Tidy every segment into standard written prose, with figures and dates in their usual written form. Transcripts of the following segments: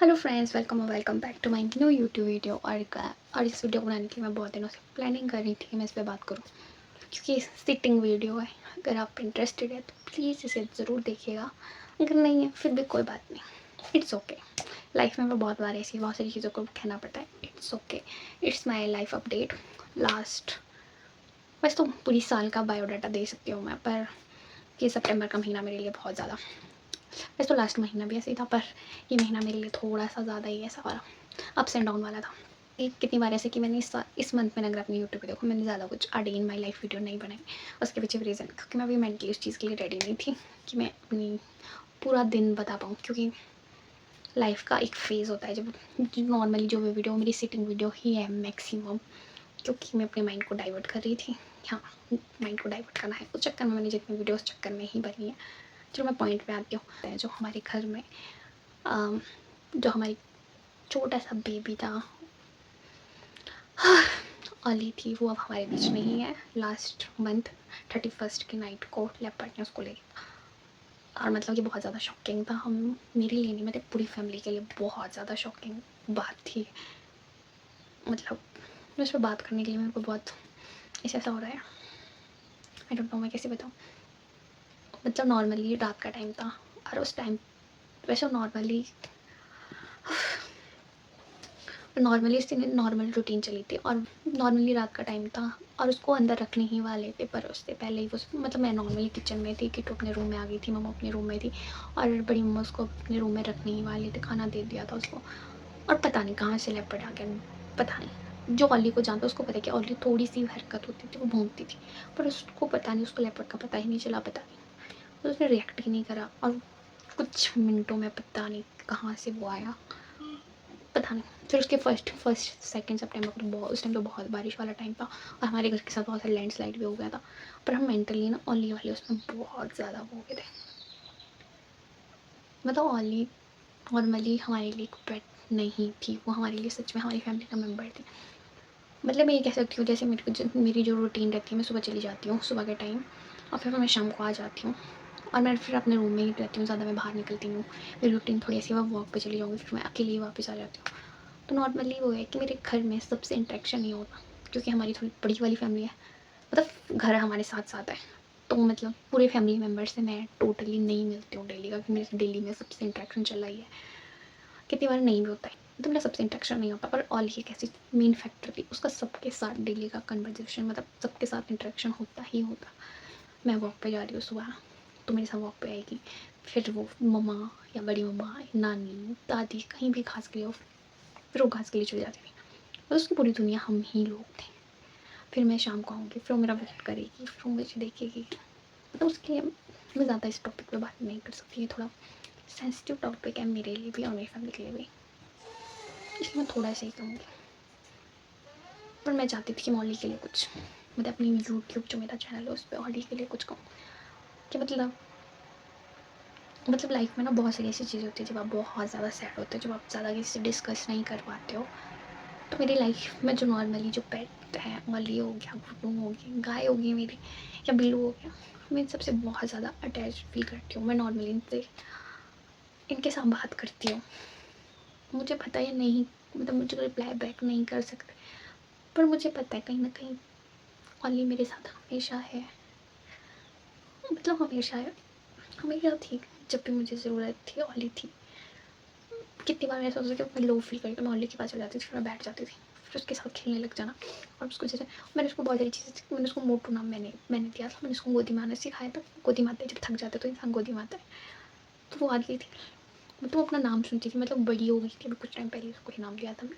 Hello friends, welcome back to my new YouTube video. और इस video बनाने के लिए मैं बहुत दिनों से प्लानिंग कर रही थी कि मैं इस पे बात करूं, क्योंकि सिटिंग वीडियो है। अगर आप इंटरेस्टेड है तो प्लीज़ इसे ज़रूर देखिएगा, अगर नहीं है फिर भी कोई बात नहीं, इट्स ओके। लाइफ में बहुत बार ऐसी बहुत सारी चीज़ों को कहना पड़ता है, it's okay. It's my life update last. वैसे तो पूरी साल का बायोडाटा दे सकती हूँ मैं, पर ये सितंबर का महीना मेरे लिए बहुत ज़्यादा, वैसे तो लास्ट महीना भी ऐसे ही था, पर ये महीना मेरे लिए थोड़ा सा ज़्यादा ही ऐसा वाला अप्स एंड डाउन वाला था। कितनी बार ऐसे कि मैंने इस मंथ में अगर अपनी यूट्यूब पे देखो, मैंने ज़्यादा कुछ a day in my life video नहीं बनाई। उसके पीछे भी रीज़न, क्योंकि मैं अभी मेंटली उस चीज़ के लिए रेडी नहीं थी कि मैं अपनी पूरा दिन बता पाऊँ, क्योंकि लाइफ का एक फ़ेज़ होता है जब नॉर्मली जो भी वीडियो मेरी सिटिंग वीडियो ही है मैक्सिमम, क्योंकि मैं अपने माइंड को डाइवर्ट कर रही थी। हाँ, माइंड को डाइवर्ट करना है, उस चक्कर में मैंने जितनी वीडियो उस चक्कर में ही बनी है। चलो मैं पॉइंट पे आती हूँ। जो हमारे घर में जो हमारी छोटा सा बेबी था, अली थी, वो अब हमारे बीच नहीं है। लास्ट मंथ 31st की नाइट को लेपर्ड ने उसको ले लिया, और मतलब ये बहुत ज़्यादा शॉकिंग था। हम मेरे लिए नहीं, मतलब पूरी फैमिली के लिए बहुत ज़्यादा शॉकिंग बात थी। मतलब मैं उस पर बात करने के लिए मेरे को बहुत ऐसा हो रहा है, आई डोंट नो मैं कैसे बताऊँ। मतलब नॉर्मली रात का टाइम था, और उस टाइम वैसे नॉर्मली उसकी नॉर्मल रूटीन चली थी, और नॉर्मली रात का टाइम था, और उसको अंदर रखने ही वाले थे, पर उससे पहले ही वो, मतलब मैं नॉर्मली किचन में थी, किटू अपने रूम में आ गई थी, मम्मा अपने रूम में थी, और बड़ी मम्मा उसको अपने रूम में रखने ही वाले थे, खाना दे दिया था उसको। और पता नहीं कहाँ से लेपर्ड आ गया, पता नहीं। जो ऑली को जानता है उसको पता है कि ऑली थोड़ी सी हरकत होती थी, वो भौंकती थी, पर उसको पता नहीं, उसको लेपर्ड का पता ही नहीं चला, पता नहीं, तो उसने रिएक्ट ही नहीं करा। और कुछ मिनटों में पता नहीं कहाँ से वो आया, पता नहीं। फिर उसके फर्स्ट सेकंड सितंबर को तो बहुत, उस टाइम तो बहुत बारिश वाला टाइम था, और हमारे घर के साथ बहुत सारे लैंडस्लाइड भी हो गया था, पर हम मेंटली ना ओली वाले उसमें बहुत ज़्यादा वो हो गए थे। मतलब ओली नॉर्मली हमारे लिए एक पेट नहीं थी, वो हमारे लिए सच में हमारी फैमिली का मेम्बर थी। मतलब मैं ये कह सकती हूँ, जैसे मेरी जो रूटीन रहती है, मैं सुबह चली जाती हूँ सुबह के टाइम, और फिर मैं शाम को आ जाती हूँ, और मैं फिर अपने रूम में ही रहती हूँ, ज़्यादा मैं बाहर निकलती नहीं हूँ। मेरी रूटीन थोड़ी ऐसी, मैं वॉक पे चली जाऊँगी, फिर मैं अकेले ही वापस आ जाती हूँ। तो नॉर्मली वो है कि मेरे घर में सबसे इंटरेक्शन नहीं होता, क्योंकि हमारी थोड़ी बड़ी वाली फैमिली है, मतलब घर हमारे साथ साथ है। तो मतलब पूरे फैमिली मेम्बर से मैं टोटली नहीं मिलती हूँ डेली का, क्योंकि मेरे डेली में सबसे इंटरेक्शन चल रही है। कितनी बार नहीं भी होता है, तो मेरा सबसे इंटरेक्शन नहीं होता, पर ऑल ही एक ऐसी मेन फैक्टर थी, उसका सबके साथ डेली का कन्वर्जेशन, मतलब सबके साथ इंटरेक्शन होता ही होता। मैं वॉक पे जा रही हूँ सुबह, तो मेरे साथ वॉक पे आएगी, फिर वो मम्मा या बड़ी मम्मा, नानी, दादी, कहीं भी घास के लिए, फिर वो घास के लिए चली जाती थी, और उसकी पूरी दुनिया हम ही लोग थे। फिर मैं शाम को आऊँगी, फिर वो मेरा वेट करेगी, फिर वो मुझे देखेगी। मतलब उसके लिए मैं ज़्यादा इस टॉपिक पे बात नहीं कर सकती, ये थोड़ा सेंसिटिव टॉपिक है मेरे लिए भी और मेरी फैमिली के लिए भी, इसलिए मैं थोड़ा सा ही कहूँगी। पर मैं चाहती थी कि मैं ओली के लिए कुछ, मतलब अपनी यूट्यूब जो मेरा चैनल है उस पर ओली के लिए कुछ कहूँ, कि मतलब लाइफ में ना बहुत सारी ऐसी चीज़ होती है जब आप बहुत ज़्यादा सैड होते हो, जब आप ज़्यादा किसी से डिस्कस नहीं कर पाते हो। तो मेरी लाइफ में जो नॉर्मली जो पेट है, ओली हो गया, गुड्डू हो गई, गाय हो गई मेरी, या बिल्लू हो गया, मैं इन सबसे बहुत ज़्यादा अटैच फील करती हूँ। मैं नॉर्मली इनके साथ बात करती हूँ, मुझे पता है नहीं, मतलब मुझे रिप्लाई बैक नहीं कर सकते, पर मुझे पता है कहीं ना कहीं ओली मेरे साथ हमेशा है, मतलब हमेशा है, हमेशा थी। जब भी मुझे ज़रूरत थी ओली थी। कितनी बार मैं सोचती कि मैं लो फील करी तो मैं ओली के पास चली जाती थी, फिर मैं बैठ जाती थी, फिर उसके साथ खेलने लग जाना, और उसको जैसे मैंने उसको बहुत सारी चीज़ें, मैंने उसको मोटू नाम मैंने दिया था, मैंने उसको गोदी मारना सिखाया था। गोदी मारते जब थक जाते तो इंसान गोदी मारता है, तो वो आ गई थी। मतलब वो अपना नाम सुनती थी, मतलब बड़ी हो गई थी अभी कुछ टाइम पहले, उसको ही नाम दिया था मैंने,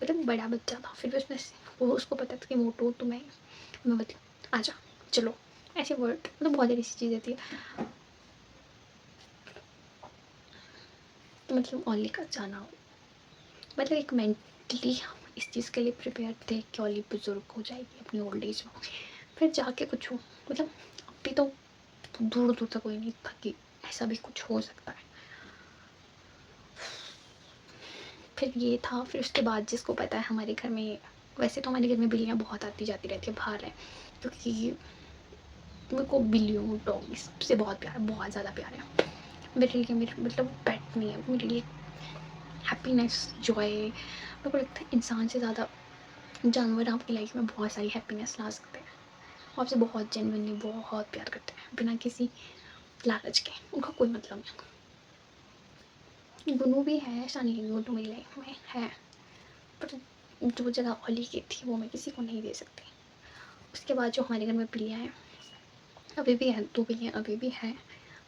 मतलब बड़ा बच्चा था। फिर भी उसने, वो उसको पता था कि मोटू तो मैं बता, आजा, चलो, ऐसे वर्ड, मतलब बहुत सारी ऐसी चीज़ें थी। तो मतलब ओली का जाना, मतलब एक मेंटली इस चीज़ के लिए प्रिपेयर थे कि ओली बुजुर्ग हो जाएगी अपनी ओल्ड एज में, फिर जाके कुछ हो, मतलब अभी तो दूर दूर तक कोई नहीं था कि ऐसा भी कुछ हो सकता है। फिर ये था, फिर उसके बाद जिसको पता है हमारे घर में, वैसे तो हमारे घर में बिल्लियाँ बहुत आती जाती रहती है, बाहर है, क्योंकि मेरे को बिल्लियों डॉगी सबसे बहुत प्यार है, बहुत ज़्यादा प्यार है। मेरे लिए मेरे मतलब पेट नहीं है, मेरे लिए हैप्पीनेस, जॉय, मेरे को लगता है इंसान से ज़्यादा जानवर आपकी लाइफ में बहुत सारी हैप्पीनेस ला सकते हैं। वो आपसे बहुत जेन्युइनली बहुत प्यार करते हैं, बिना किसी लालच के, उनका कोई मतलब नहीं। गुनू भी है, ऐसा नहीं है, गुनू मेरी लाइफ में है, पर जो जगह ओली की थी वो मैं किसी को नहीं दे सकती। उसके बाद जो हमारे घर में बिल्लियाँ हैं, अभी भी है, 2 बिल्लियाँ अभी भी हैं,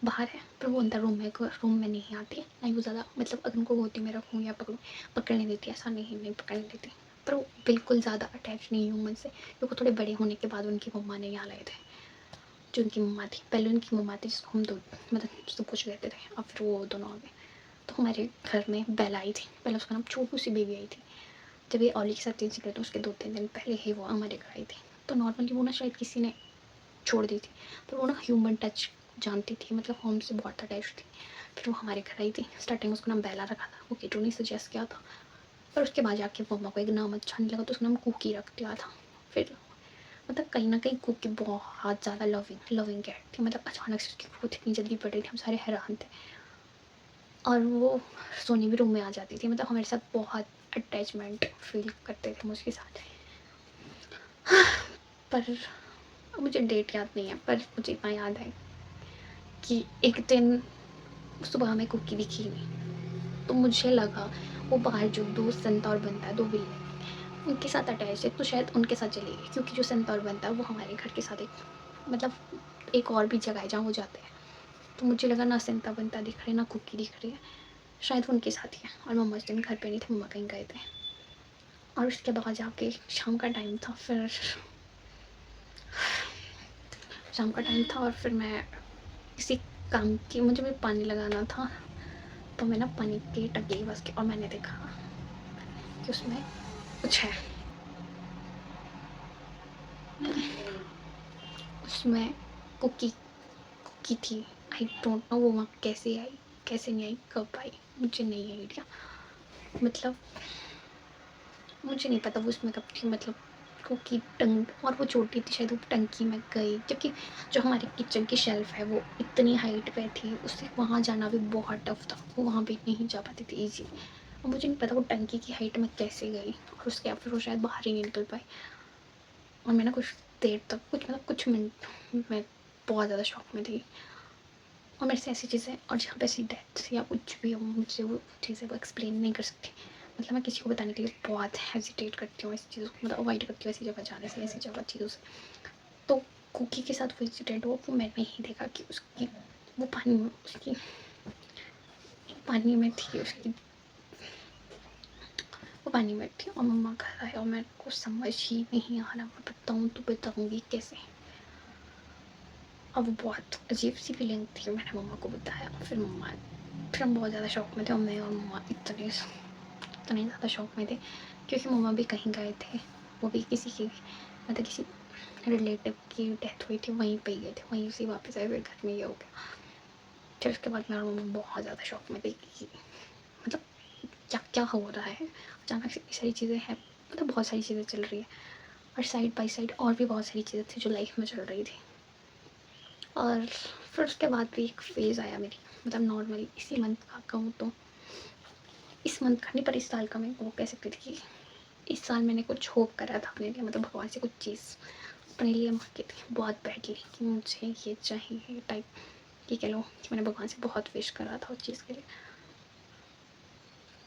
बाहर है, पर वो अंदर रूम में नहीं आती, ना ही वो ज़्यादा, मतलब अगर उनको गोदी में रखूँ या पकड़ने देती, ऐसा नहीं पकड़ने देती, पर वो बिल्कुल ज़्यादा अटैच नहीं है ह्यूमन से, क्योंकि थोड़े बड़े होने के बाद उनकी मम्मा ने यहाँ लाए थे, जो उनकी मम्मा थी, पहले उनकी मम्मा थी जिसको हम दो मतलब सब कुछ कहते थे, अब फिर वो दोनों आ गए। तो हमारे घर में बेला आई थी, पहले उसका नाम छोटू सी बेबी आई थी, जब ये ओली के साथ इंसिडेंट तो उसके 2-3 दिन पहले ही वो हमारे घर आई थी। तो नॉर्मली वो ना शायद किसी ने छोड़ दी थी, पर वो ना ह्यूमन टच जानती थी, मतलब होम से बहुत अटैच थी। फिर वो हमारे घर आई थी, स्टार्टिंग में उसका नाम बेला रखा था, वो किटू ने सजेस्ट किया था, पर उसके बाद जाके मम्मा को एक नाम अच्छा नहीं लगा तो उसका नाम कुकी रख दिया था। फिर मतलब कहीं ना कहीं कुकी बहुत ज़्यादा लविंग कैट थी, मतलब अचानक से उसकी ग्रोथ इतनी जल्दी बढ़ रही थी, हम सारे हैरान थे, और वो सोनी भी रूम में आ जाती थी, मतलब हमारे साथ बहुत अटैचमेंट फील करते थे हम उसके साथ। पर मुझे डेट याद नहीं है, पर मुझे इतना याद है कि एक दिन सुबह में कुकी दिखी नहीं, तो मुझे लगा वो बाहर जो 2 संता और बनता है, 2 बिल्ली उनके साथ अटैच है, तो शायद उनके साथ चली गई, क्योंकि जो संता और बनता है वो हमारे घर के साथ एक मतलब एक और भी जगह है जहाँ वो जाते हैं। तो मुझे लगा ना संता बनता दिख रही है, ना कुकी दिख रही है, शायद वो उनके साथ ही है। और मम्मा उस दिन घर पे नहीं थे, मम्मा कहीं गए थे। और उसके बाद जाके शाम का टाइम था, फिर शाम का टाइम था और फिर मैं किसी काम की मुझे भी पानी लगाना था, तो मैं ना पानी की टंकी के पास गई और मैंने देखा कि उसमें कुछ है, उसमें कुकी कुकी थी। आई डोंट नो वो वहाँ कैसे आई, कैसे नहीं आई, कब आई, मुझे नहीं आइडिया, मतलब मुझे नहीं पता वो उसमें कब थी, मतलब कुकी टंग और वो छोटी थी, शायद वो टंकी में गई, क्योंकि जो हमारे किचन की शेल्फ है वो इतनी हाइट पे थी, उससे वहाँ जाना भी बहुत टफ था, वो वहाँ भी नहीं जा पाती थी ईजीली। और मुझे नहीं पता वो टंकी की हाइट में कैसे गई, और उसके बाद फिर वो शायद बाहर ही नहीं निकल पाई। और मैं ना कुछ देर तक कुछ मिनट में बहुत ज़्यादा शॉक में थी। और मेरे से ऐसी चीज़ें, और जहाँ पे ऐसी डेथ या कुछ भी हो, मुझसे वो चीज़ें वो एक्सप्लेन नहीं कर सकती, मतलब मैं किसी को बताने के लिए बहुत हेजिटेट करती हूँ, ऐसी चीज़ों को मतलब अवॉइड करती हूँ, ऐसी जगह जाने से, ऐसी जगह चीज़ों से। तो कुकी के साथ वो इंसिडेंट हुआ, वो मैंने ही देखा कि उसकी वो पानी में थी, उसकी वो पानी में थी, और मम्मा घर आए और मेरे को समझ ही नहीं आ रहा, मैं बताऊँ तो बताऊँगी कैसे। अब वो बहुत अजीब सी फीलिंग थी, मैंने मम्मा को बताया, फिर हम बहुत ज़्यादा शॉक में थे, और मैं और मम्मा इतने ज़्यादा शौक में थे, क्योंकि मम्मा भी कहीं गए थे, वो भी किसी की मतलब किसी रिलेटिव की डेथ हुई थी, वहीं पे ही गए थे, वहीं से वापस आए, फिर घर में ये हो गया। फिर उसके बाद मेरा मम्मा बहुत ज़्यादा शौक में थे कि मतलब क्या क्या हो रहा है, अचानक से इतनी सारी चीज़ें हैं, मतलब बहुत सारी चीज़ें चल रही है, और साइड बाई साइड और भी बहुत सारी चीज़ें थी जो लाइफ में चल रही थी। और फिर उसके बाद भी एक फेज़ आया मेरी, मतलब नॉर्मली इसी मंथ का कहूँ तो, इस मंथ का नहीं पर इस साल का, मैं वो कह सकती थी कि इस साल मैंने कुछ होप करा था अपने लिए, मतलब भगवान से कुछ चीज़ अपने लिए मांगी थी बहुत बैडली, कि मुझे ये चाहिए टाइप, कि कह लो कि मैंने भगवान से बहुत विश करा था उस चीज़ के लिए,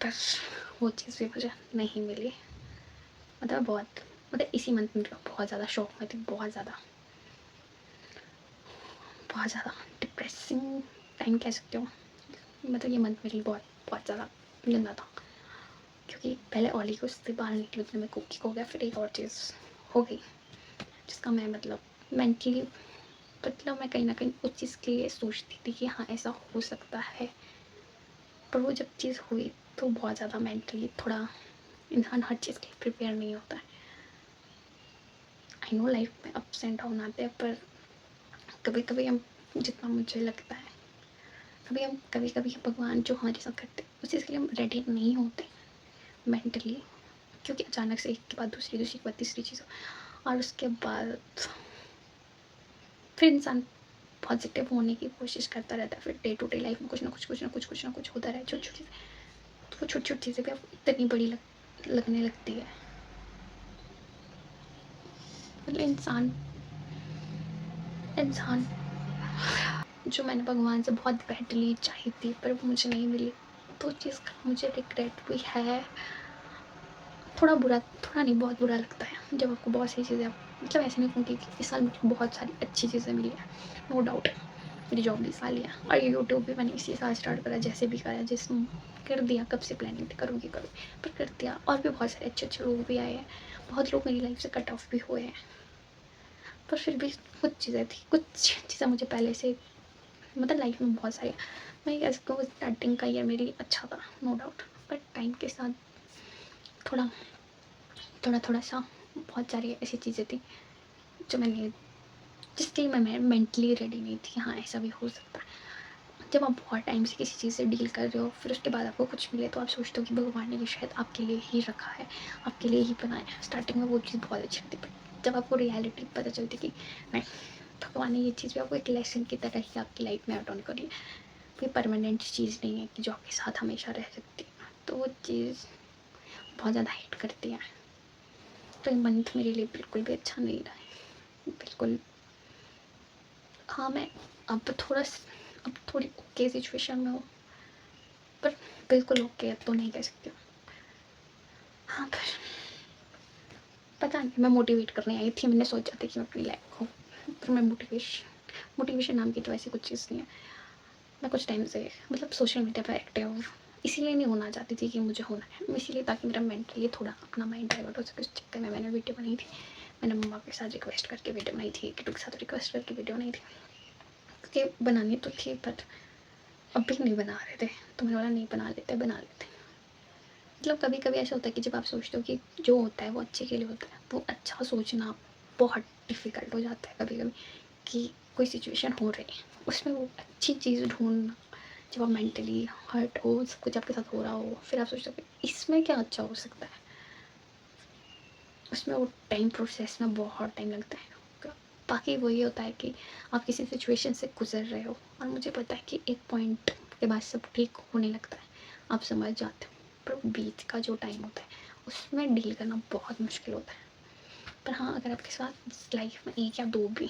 पर वो चीज़ भी मुझे नहीं मिली। मतलब इसी मंथ में बहुत ज़्यादा शौक में थी, बहुत ज़्यादा डिप्रेसिंग टाइम कह सकते हो, मतलब ये मंथ मेरे लिए बहुत बहुत ज़्यादा गंदा था, क्योंकि पहले ओली को उससे बाहर निकली, उतने में कुकी को हो गया, फिर एक और चीज़ हो गई जिसका मैं मतलब मेंटली, मतलब मैं कहीं ना कहीं उस चीज़ के लिए सोचती थी कि हाँ ऐसा हो सकता है, पर वो जब चीज़ हुई तो बहुत ज़्यादा मेंटली थोड़ा इंसान हर चीज़ के लिए प्रिपेयर नहीं होता है। आई नो लाइफ में अप्स एंड डाउन आते हैं, पर कभी कभी हम, जितना मुझे लगता है, कभी कभी भगवान जो हमारे साथ करते हैं उस चीज़ के लिए हम रेडी नहीं होते मेंटली, क्योंकि अचानक से एक के बाद दूसरी, दूसरी के बाद तीसरी चीज़, और उसके बाद फिर इंसान पॉजिटिव होने की कोशिश करता रहता है, फिर डे टू डे लाइफ में कुछ ना कुछ होता रहे, छोटी छोटी तो वो छोटी-छोटी चीज़ें भी आपको इतनी बड़ी लगने लगती है। मतलब इंसान इंसान जो मैंने भगवान से बहुत बैडली चाही थी पर वो मुझे नहीं मिली, तो उस चीज़ का मुझे रिग्रेट भी है। थोड़ा बुरा, थोड़ा नहीं बहुत बुरा लगता है जब आपको बहुत सारी चीज़ें, आप मतलब ऐसे नहीं कहूँगी कि इस साल मुझे बहुत सारी अच्छी चीज़ें मिली हैं, नो डाउट। मेरी जॉब भी इस साल ही है और यूट्यूब भी मैंने इसी साल स्टार्ट करा, जैसे भी करा, कर दिया, कब से प्लानिंग थी करूँगी पर कर दिया। और भी बहुत सारे अच्छे लोग भी आए हैं, बहुत लोग मेरी लाइफ से कट ऑफ भी हुए हैं, पर फिर भी कुछ चीज़ें थी, कुछ चीज़ें मुझे पहले से, मतलब लाइफ में बहुत सारी, मैं कह सकती हूँ स्टार्टिंग का ईयर मेरी अच्छा था, नो डाउट। बट टाइम के साथ थोड़ा थोड़ा सा बहुत सारी ऐसी चीज़ें थी जो मैंने, जिसके लिए मैं मेंटली रेडी नहीं थी। हाँ, ऐसा भी हो सकता है। जब आप बहुत टाइम से किसी चीज़ से डील कर रहे हो, फिर उसके बाद आपको कुछ मिले, तो आप सोचते हो कि भगवान ने ये शायद आपके लिए ही रखा है, आपके लिए ही बनाया है। स्टार्टिंग में वो चीज़ बहुत अच्छी लगती, बट जब आपको रियलिटी पता चलती कि नहीं, भगवान ने ये चीज़ भी आपको एक लेसन की तरह ही आपकी लाइफ में ऐड ऑन करी है, कोई परमानेंट चीज़ नहीं है कि जो आपके साथ हमेशा रह सकती है। तो वो चीज़ बहुत ज़्यादा हिट करती है। तो ये मंथ मेरे लिए बिल्कुल भी अच्छा नहीं रहा है, बिल्कुल। हाँ, मैं अब अब थोड़ी ओके सिचुएशन में हूँ, पर बिल्कुल ओके तो नहीं कह सकती हूँ। हाँ, पर पता नहीं, मैं मोटिवेट करने आई थी, मैंने सोचा था कि मैं अपनी लाइफ को, पर मैं मोटिवेशन नाम की तो ऐसी कुछ चीज़ नहीं है। मैं कुछ टाइम से मतलब सोशल मीडिया पर एक्टिव इसीलिए नहीं होना चाहती थी कि मुझे होना है, इसीलिए ताकि मेरा मेंटली थोड़ा अपना माइंड डाइवर्ट हो सके। उस चक्कर में मैंने वीडियो बनाई थी, मैंने मम्मा के साथ रिक्वेस्ट करके वीडियो बनाई थी, किटू के साथ रिक्वेस्ट करके वीडियो बनाई थी, क्योंकि बनानी तो थी बट अभी नहीं बना रहे थे, तो मैंने बोला नहीं, बना लेते। मतलब कभी कभी ऐसा होता है कि जब आप सोचते हो कि जो होता है वो अच्छे के लिए होता है, वो अच्छा सोचना बहुत डिफ़िकल्ट हो जाता है कभी कभी, कि कोई सिचुएशन हो रही है उसमें वो अच्छी चीज़ ढूंढना, जब आप मेंटली हर्ट हो, सब कुछ आपके साथ हो रहा हो, फिर आप सोचते हो कि इसमें क्या अच्छा हो सकता है, उसमें वो टाइम प्रोसेस में बहुत टाइम लगता है। बाकी वही होता है कि आप किसी सिचुएशन से गुजर रहे हो और मुझे पता है कि एक पॉइंट के बाद सब ठीक होने लगता है, आप समझ जाते हो, पर बीच का जो टाइम होता है उसमें डील करना बहुत मुश्किल होता है। पर हाँ, अगर आपके साथ लाइफ में एक या दो भी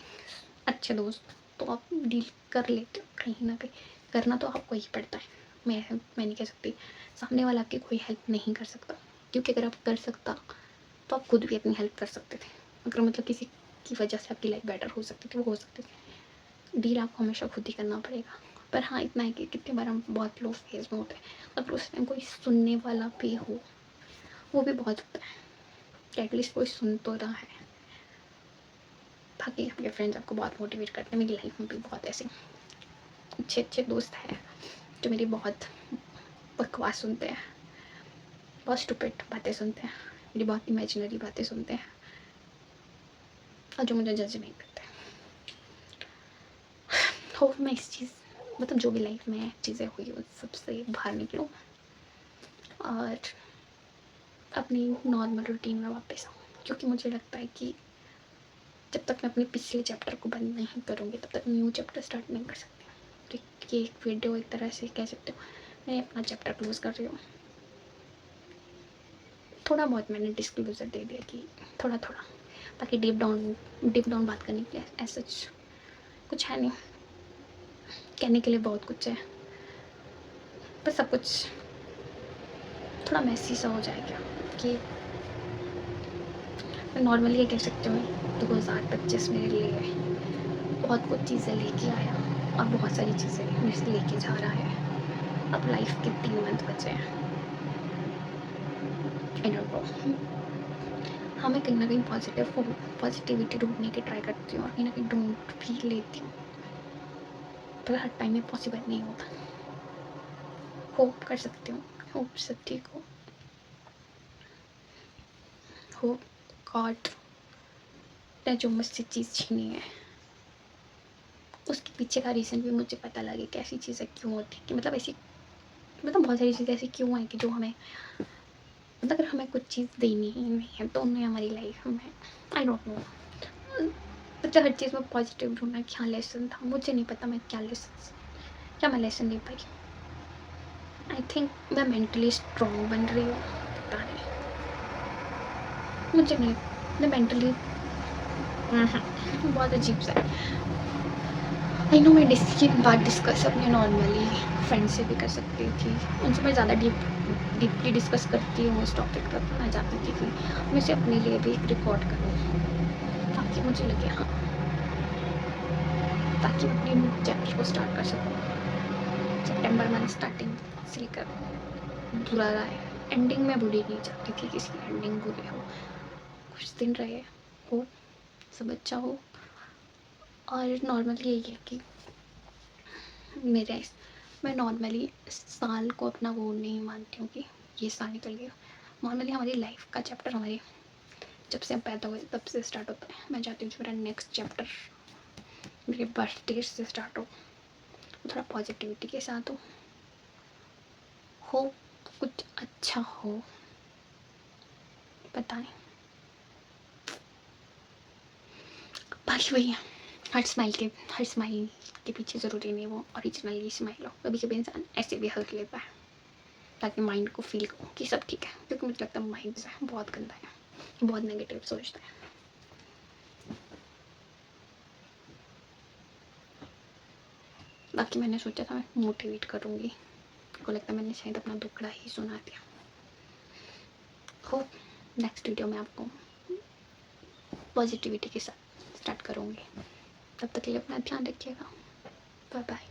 अच्छे दोस्त, तो आप डील कर लेते हो कहीं ना कहीं, करना तो आपको ही पड़ता है। मैं नहीं कह सकती सामने वाला आपकी कोई हेल्प नहीं कर सकता, क्योंकि अगर आप कर सकता तो आप खुद भी अपनी हेल्प कर सकते थे। अगर मतलब किसी की वजह से आपकी लाइफ बेटर हो सकती थी, वो हो सकती थी। डील आपको हमेशा खुद ही करना पड़ेगा। पर हाँ, इतना है कि कितनी बार हम बहुत लो फेज में होते हैं, अगर उस टाइम कोई सुनने वाला भी हो, वो भी बहुत होता है कि एटलीस्ट कोई सुन तो रहा है। बाकी आपके फ्रेंड्स आपको बहुत मोटिवेट करते हैं। मेरी लाइफ में भी बहुत ऐसे अच्छे अच्छे दोस्त हैं जो मेरी बहुत बकवास सुनते हैं, बहुत स्टूपिड बातें सुनते हैं, मेरी बहुत इमेजिनरी बातें सुनते हैं, और जो मुझे जज नहीं करते। होप मैं इस चीज़, मतलब जो भी लाइफ में चीज़ें हुई उन सबसे बाहर निकलूँ और अपनी नॉर्मल रूटीन में वापस आऊँ, क्योंकि मुझे लगता है कि जब तक मैं अपने पिछले चैप्टर को बंद नहीं करूँगी तब तक न्यू चैप्टर स्टार्ट नहीं कर सकती। तो ये एक वीडियो एक तरह से कह सकते हो मैं अपना चैप्टर क्लोज कर रही हूँ। थोड़ा बहुत मैंने डिस्क्लोजर दे दिया कि थोड़ा थोड़ा, बाकी डीप डाउन बात करने के लिए ऐसा कुछ है नहीं, कहने के लिए बहुत कुछ है, पर सब कुछ थोड़ा मैसी सा हो जाएगा कि मैं नॉर्मली ये कह सकती हूँ 2025 मेरे लिए बहुत कुछ चीज़ें लेके आया और बहुत सारी चीज़ें मेरे से लेके जा रहा है। अब लाइफ के 3 मंथ बचे हैं, आई डोंट नो। हाँ, मैं कहीं न कहीं पॉजिटिविटी ढूँढने की ट्राई करती हूँ और कहीं न कहीं ढूँढ भी लेती हूँ, पर हर टाइम में पॉसिबल नहीं होता। होप कर सकती हूँ, होप सब ठीक हो, होप गॉड ने जो मुझसे चीज़ छीनी है उसके पीछे का रीज़न भी मुझे पता लगे कि ऐसी चीज़ें क्यों होती हैं, कि मतलब ऐसी, मतलब बहुत सारी चीज़ें ऐसी क्यों हैं कि जो हमें, मतलब अगर हमें कुछ चीज़ देनी ही नहीं है तो उन्हें हमारी लाइफ में, आई डोंट नो, मतलब हर चीज़ में पॉजिटिव ढूंढना क्या लेसन था मुझे नहीं पता, मैं क्या लेसन, क्या मैं लेसन ले पाई। आई थिंक मैं मेंटली स्ट्रॉन्ग बन रही हूँ, पता नहीं, मुझे नहीं, मैं मेंटली बहुत अजीब सा है। आई नो मैं ये बात डिस्कस अपने नॉर्मली फ्रेंड से भी कर सकती थी, उनसे मैं ज़्यादा डीपली डिस्कस करती हूँ इस टॉपिक पर, मैं चाहती थी कि मैं इसे अपने लिए भी रिकॉर्ड करूँ, ताकि मुझे लगे हाँ, ताकि मैं अपने चैप्टर को स्टार्ट कर सकूँ। सितंबर मैंने स्टार्टिंग से लेकर बुरा रहा है, एंडिंग में बुरी नहीं चाहती थी, किसी की एंडिंग बुरी हो, कुछ दिन रहे हो, सब अच्छा हो। और नॉर्मली यही है कि मेरे मैं नॉर्मली साल को अपना वो नहीं मानती हूँ कि ये साल निकल गया। नॉर्मली हमारी लाइफ का चैप्टर हमारे जब से हम पैदा हुए तब से स्टार्ट होता है। मैं चाहती हूँ मेरा नेक्स्ट चैप्टर मेरे बर्थडे से स्टार्ट हो, थोड़ा पॉजिटिविटी के साथ हो कुछ अच्छा हो, पता नहीं, बाकी वही है। हर स्माइल के पीछे ज़रूरी नहीं वो ओरिजिनली स्माइल हो, कभी कभी इंसान ऐसे भी हंस लेता है ताकि माइंड को फील हो कि सब ठीक है, क्योंकि मुझे लगता है माइंड बहुत गंदा है, बहुत नेगेटिव सोचता है। बाकी मैंने सोचा था मैं मोटिवेट करूँगी, मेरे को लगता है मैंने शायद अपना दुखड़ा ही सुना दिया। होप नेक्स्ट वीडियो में आपको पॉजिटिविटी के साथ स्टार्ट करूँगी। तब तक के लिए अपना ध्यान रखिएगा। Bye bye.